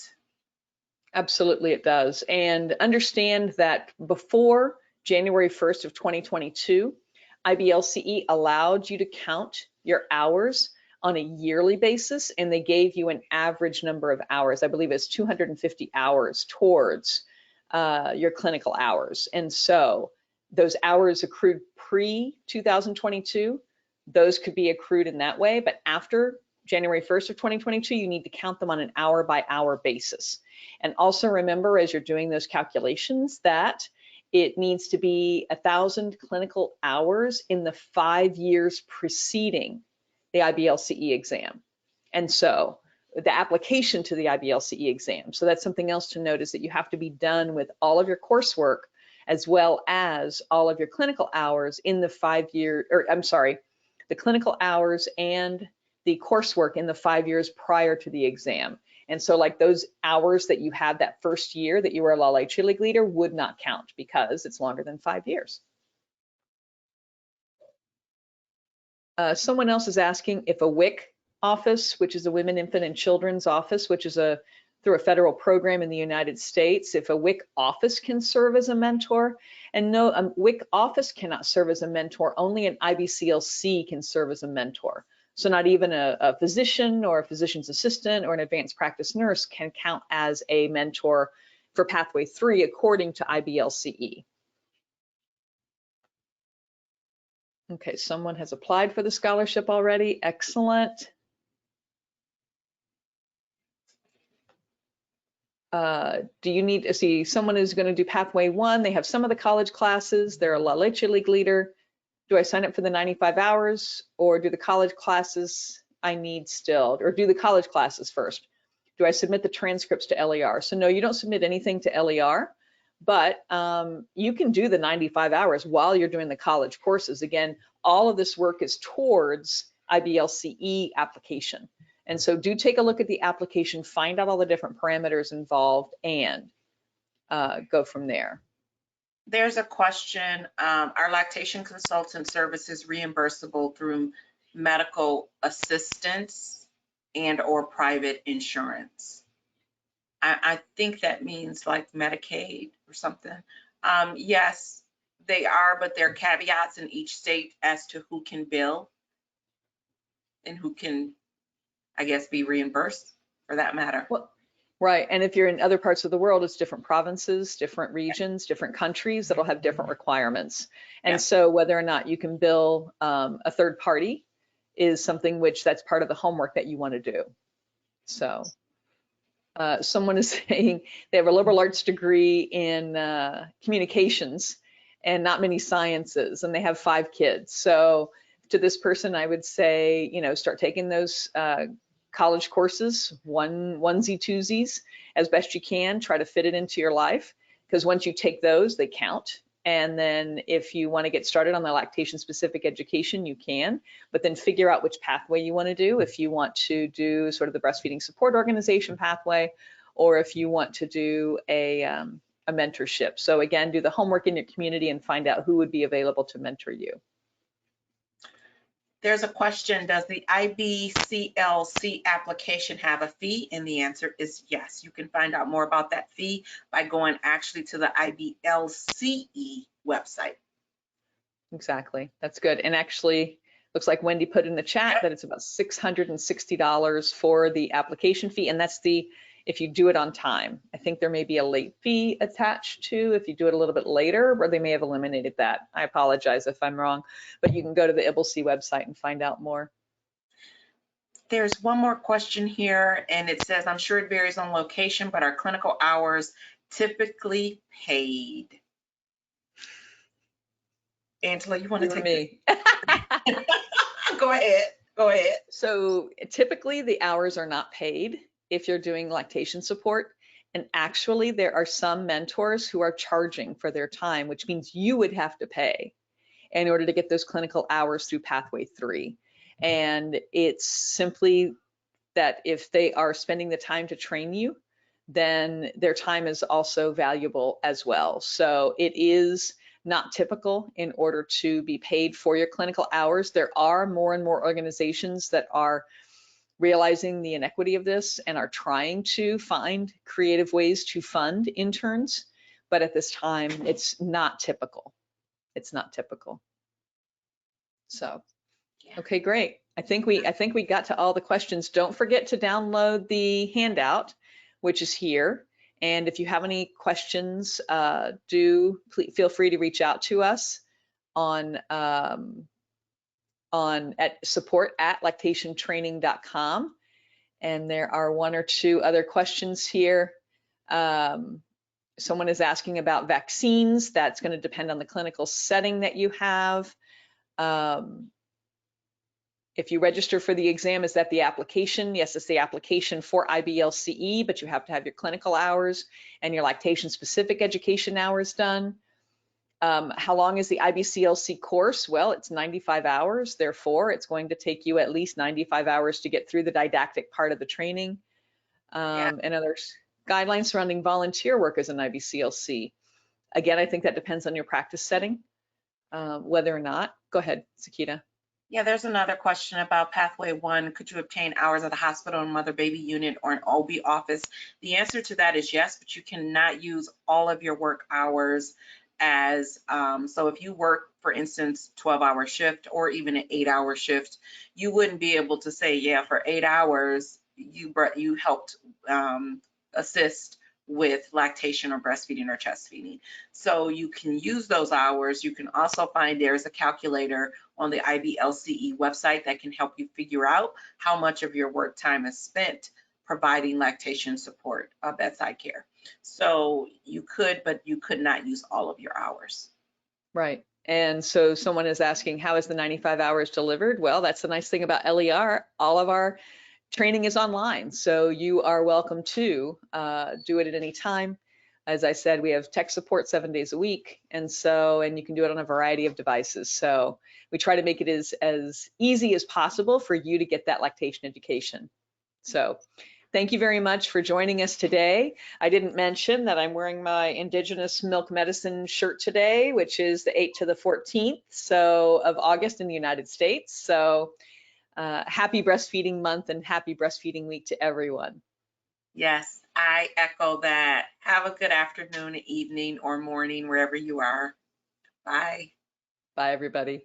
[SPEAKER 1] Absolutely, it does. And understand that before January 1st of 2022, IBCLC allowed you to count your hours on a yearly basis, and they gave you an average number of hours. I believe it's 250 hours towards your clinical hours. And so those hours accrued pre-2022, those could be accrued in that way, but after January 1st of 2022, you need to count them on an hour-by-hour basis. And also remember, as you're doing those calculations, that it needs to be 1,000 clinical hours in the 5 years preceding the IBCLC exam. And so the application to the IBCLC exam. So that's something else to note, is that you have to be done with all of your coursework as well as all of your clinical hours in the 5 year, or I'm sorry, the clinical hours and the coursework in the 5 years prior to the exam. And so like those hours that you had that first year that you were a La Leche League leader would not count because it's longer than 5 years. Someone else is asking if a WIC office, which is a Women, Infant, and Children's office, which is through a federal program in the United States, if a WIC office can serve as a mentor. And no, a WIC office cannot serve as a mentor, only an IBCLC can serve as a mentor. So not even a physician or a physician's assistant or an advanced practice nurse can count as a mentor for Pathway 3 according to IBCLC. Okay, someone has applied for the scholarship already. Excellent. Do you need to see someone who's going to do Pathway 1? They have some of the college classes. They're a La Leche League leader. Do I sign up for the 95 hours or do the college classes I need still, or do the college classes first? Do I submit the transcripts to LER? So no, you don't submit anything to LER, but you can do the 95 hours while you're doing the college courses. Again, all of this work is towards IBCLC application. And so do take a look at the application, find out all the different parameters involved, and go from there.
[SPEAKER 2] There's a question, are lactation consultant services reimbursable through medical assistance and or private insurance? I think that means like Medicaid or something. Yes, they are, but there are caveats in each state as to who can bill and who can, I guess, be reimbursed for that matter.
[SPEAKER 1] Well, right. And if you're in other parts of the world, it's different provinces, different regions, different countries that'll have different requirements. And
[SPEAKER 2] Yeah.
[SPEAKER 1] so whether or not you can bill a third party is something which that's part of the homework that you want to do. So someone is saying they have a liberal arts degree in communications and not many sciences, and they have 5 kids. So to this person, I would say, you know, start taking those college courses, onesie twosies, as best you can. Try to fit it into your life, because once you take those, they count. And then if you want to get started on the lactation specific education, you can, but then figure out which pathway you want to do. If you want to do sort of the breastfeeding support organization pathway, or if you want to do a mentorship. So again, do the homework in your community and find out who would be available to mentor you.
[SPEAKER 2] There's a question, does the IBCLC application have a fee? And the answer is yes. You can find out more about that fee by going actually to the IBLCE website.
[SPEAKER 1] Exactly, that's good. And actually, looks like Wendy put in the chat that it's about $660 for the application fee, and that's if you do it on time. I think there may be a late fee attached to if you do it a little bit later, or they may have eliminated that. I apologize if I'm wrong, but you can go to the IBCLC website and find out more.
[SPEAKER 2] There's one more question here, and it says, I'm sure it varies on location, but are clinical hours typically paid? Angela, you want to take
[SPEAKER 1] me?
[SPEAKER 2] Go ahead. Go ahead.
[SPEAKER 1] So typically the hours are not paid if you're doing lactation support. And actually there are some mentors who are charging for their time, which means you would have to pay in order to get those clinical hours through pathway 3. And it's simply that if they are spending the time to train you, then their time is also valuable as well. So it is not typical in order to be paid for your clinical hours. There are more and more organizations that are realizing the inequity of this and are trying to find creative ways to fund interns, but at this time it's not typical. It's not typical. So, okay, great. I think we got to all the questions. Don't forget to download the handout, which is here. And if you have any questions, please feel free to reach out to us on at support@lactationtraining.com. And there are 1 or 2 other questions here. Someone is asking about vaccines. That's going to depend on the clinical setting that you have. If you register for the exam, is that the application? Yes, it's the application for IBLCE, but you have to have your clinical hours and your lactation specific education hours done. How long is the IBCLC course? Well, it's 95 hours. Therefore, it's going to take you at least 95 hours to get through the didactic part of the training. And others, guidelines surrounding volunteer work as an IBCLC. Again, I think that depends on your practice setting, whether or not. Go ahead, Sekeita.
[SPEAKER 2] Yeah, there's another question about pathway 1. Could you obtain hours at the hospital and mother-baby unit or an OB office? The answer to that is yes, but you cannot use all of your work hours as, so if you work, for instance, 12-hour shift or even an 8-hour shift, you wouldn't be able to say, yeah, for 8 hours, you helped assist with lactation or breastfeeding or chest feeding. So you can use those hours. You can also find there's a calculator on the IBLCE website that can help you figure out how much of your work time is spent providing lactation support, bedside care. So you could, but you could not use all of your hours.
[SPEAKER 1] Right. And so someone is asking, how is the 95 hours delivered? Well, that's the nice thing about LER. All of our training is online, so you are welcome to do it at any time. As I said, we have tech support 7 days a week, and you can do it on a variety of devices. So we try to make it as easy as possible for you to get that lactation education. So thank you very much for joining us today. I didn't mention that I'm wearing my Indigenous Milk Medicine shirt today, which is the 8th to the 14th of August in the United States. So happy breastfeeding month and happy breastfeeding week to everyone.
[SPEAKER 2] Yes, I echo that. Have a good afternoon, evening, or morning, wherever you are. Bye.
[SPEAKER 1] Bye, everybody.